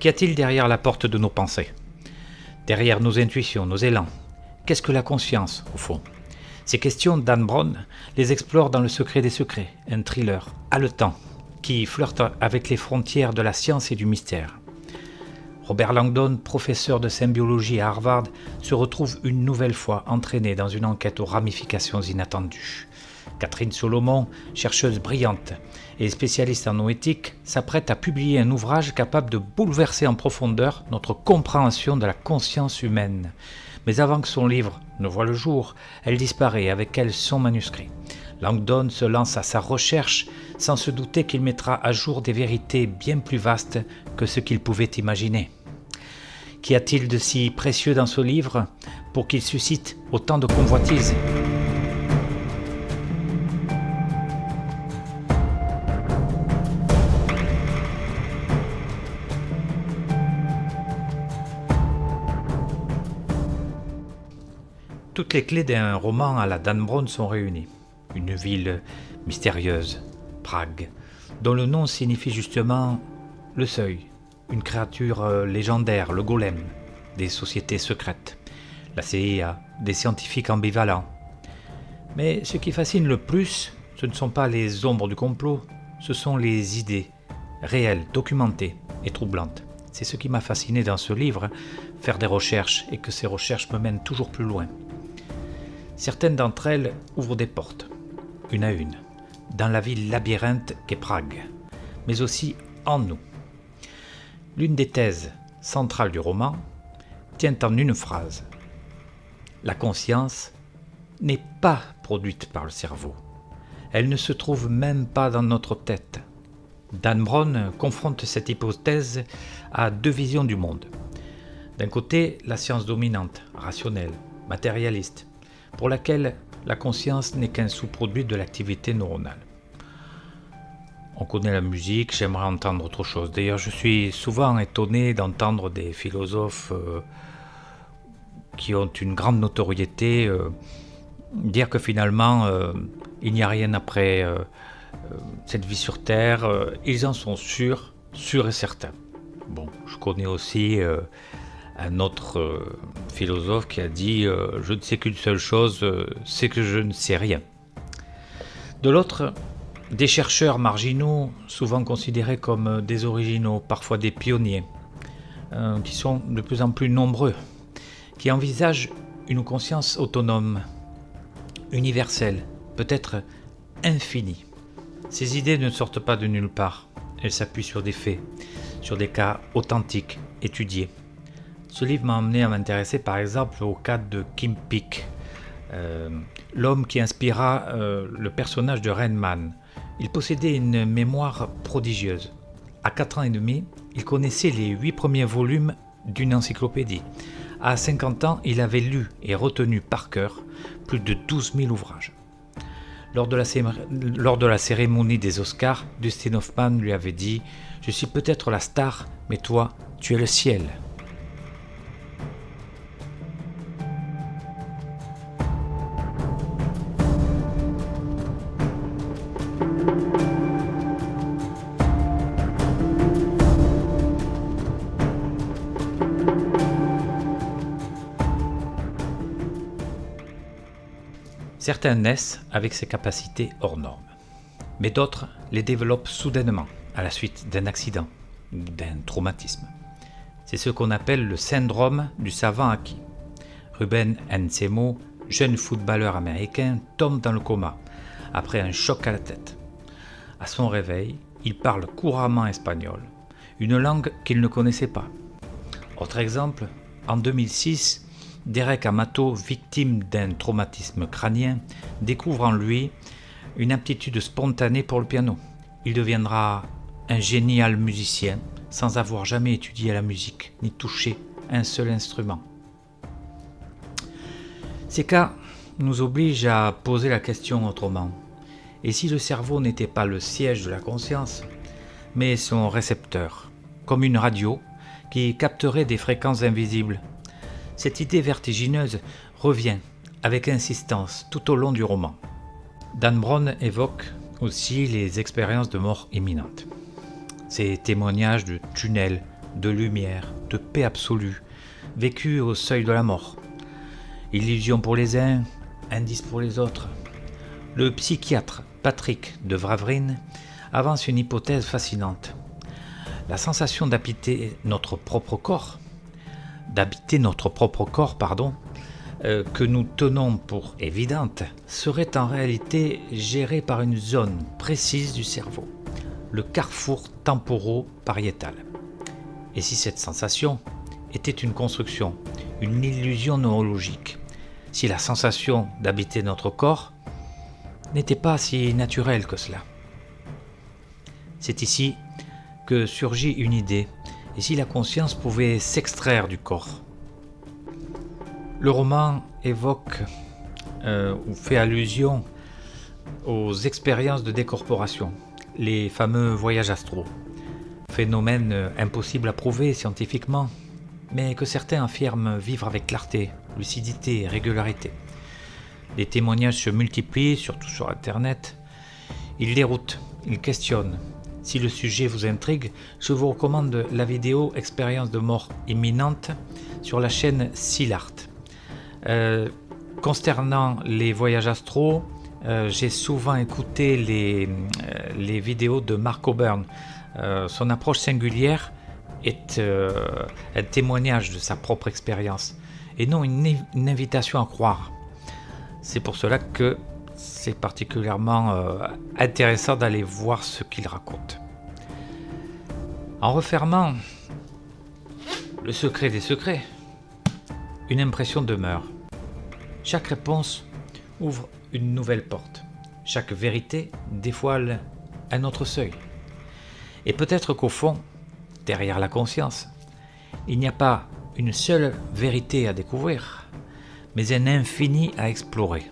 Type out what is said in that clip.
Qu'y a-t-il derrière la porte de nos pensées ? Derrière nos intuitions, nos élans ? Qu'est-ce que la conscience, au fond ? Ces questions, Dan Brown les explore dans Le secret des secrets, un thriller haletant qui flirte avec les frontières de la science et du mystère. Robert Langdon, professeur de symbiologie à Harvard, se retrouve une nouvelle fois entraîné dans une enquête aux ramifications inattendues. Catherine Solomon, chercheuse brillante et spécialiste en noétique, s'apprête à publier un ouvrage capable de bouleverser en profondeur notre compréhension de la conscience humaine. Mais avant que son livre ne voie le jour, elle disparaît, avec elle son manuscrit. Langdon se lance à sa recherche sans se douter qu'il mettra à jour des vérités bien plus vastes que ce qu'il pouvait imaginer. Qu'y a-t-il de si précieux dans ce livre pour qu'il suscite autant de convoitises ? Toutes les clés d'un roman à la Dan Brown sont réunies. Une ville mystérieuse, Prague, dont le nom signifie justement le seuil, une créature légendaire, le golem, des sociétés secrètes, la CIA, des scientifiques ambivalents. Mais ce qui fascine le plus, ce ne sont pas les ombres du complot, ce sont les idées réelles, documentées et troublantes. C'est ce qui m'a fasciné dans ce livre, faire des recherches et que ces recherches me mènent toujours plus loin. Certaines d'entre elles ouvrent des portes, une à une, dans la ville labyrinthe qu'est Prague, mais aussi en nous. L'une des thèses centrales du roman tient en une phrase. La conscience n'est pas produite par le cerveau. Elle ne se trouve même pas dans notre tête. Dan Brown confronte cette hypothèse à deux visions du monde. D'un côté, la science dominante, rationnelle, matérialiste, pour laquelle la conscience n'est qu'un sous-produit de l'activité neuronale. On connaît la musique, j'aimerais entendre autre chose. D'ailleurs, je suis souvent étonné d'entendre des philosophes qui ont une grande notoriété dire que finalement, il n'y a rien après cette vie sur Terre. Ils en sont sûrs et certains. Bon, je connais aussi un autre philosophe qui a dit « Je ne sais qu'une seule chose, c'est que je ne sais rien ». De l'autre, des chercheurs marginaux, souvent considérés comme des originaux, parfois des pionniers, qui sont de plus en plus nombreux, qui envisagent une conscience autonome, universelle, peut-être infinie. Ces idées ne sortent pas de nulle part, elles s'appuient sur des faits, sur des cas authentiques, étudiés. Ce livre m'a amené à m'intéresser par exemple au cas de Kim Peek, l'homme qui inspira le personnage de Rain Man. Il possédait une mémoire prodigieuse. À 4 ans et demi, il connaissait les 8 premiers volumes d'une encyclopédie. À 50 ans, il avait lu et retenu par cœur plus de 12 000 ouvrages. Lors de la cérémonie des Oscars, Dustin Hoffman lui avait dit « Je suis peut-être la star, mais toi, tu es le ciel ». Certains naissent avec ces capacités hors normes, mais d'autres les développent soudainement à la suite d'un accident ou d'un traumatisme. C'est ce qu'on appelle le syndrome du savant acquis. Ruben Nsemo, jeune footballeur américain, tombe dans le coma après un choc à la tête. À son réveil, il parle couramment espagnol, une langue qu'il ne connaissait pas. Autre exemple, en 2006, Derek Amato, victime d'un traumatisme crânien, découvre en lui une aptitude spontanée pour le piano. Il deviendra un génial musicien sans avoir jamais étudié la musique ni touché un seul instrument. Ces cas nous obligent à poser la question autrement. Et si le cerveau n'était pas le siège de la conscience, mais son récepteur, comme une radio qui capterait des fréquences invisibles? Cette idée vertigineuse revient avec insistance tout au long du roman. Dan Brown évoque aussi les expériences de mort imminente. Ces témoignages de tunnels de lumière, de paix absolue, vécue au seuil de la mort. Illusion pour les uns, indice pour les autres. Le psychiatre Patrick de Vravrine avance une hypothèse fascinante. La sensation d'habiter notre propre corps, que nous tenons pour évidente, serait en réalité gérée par une zone précise du cerveau, le carrefour temporo-pariétal. Et si cette sensation était une construction, une illusion neurologique, si la sensation d'habiter notre corps n'était pas si naturelle que cela. C'est ici que surgit une idée, et si la conscience pouvait s'extraire du corps. Le roman évoque ou fait allusion aux expériences de décorporation, les fameux voyages astraux, phénomène impossible à prouver scientifiquement, mais que certains affirment vivre avec clarté, lucidité et régularité. Les témoignages se multiplient, surtout sur Internet. Ils déroutent, ils questionnent. Si le sujet vous intrigue, je vous recommande la vidéo « Expérience de mort imminente » sur la chaîne Silart. Concernant les voyages astraux, j'ai souvent écouté les vidéos de Mark O'Byrne. Son approche singulière est un témoignage de sa propre expérience et non une invitation à croire. C'est pour cela que c'est particulièrement intéressant d'aller voir ce qu'il raconte. En refermant le secret des secrets, une impression demeure. Chaque réponse ouvre une nouvelle porte. Chaque vérité dévoile un autre seuil. Et peut-être qu'au fond, derrière la conscience, il n'y a pas une seule vérité à découvrir, mais un infini à explorer.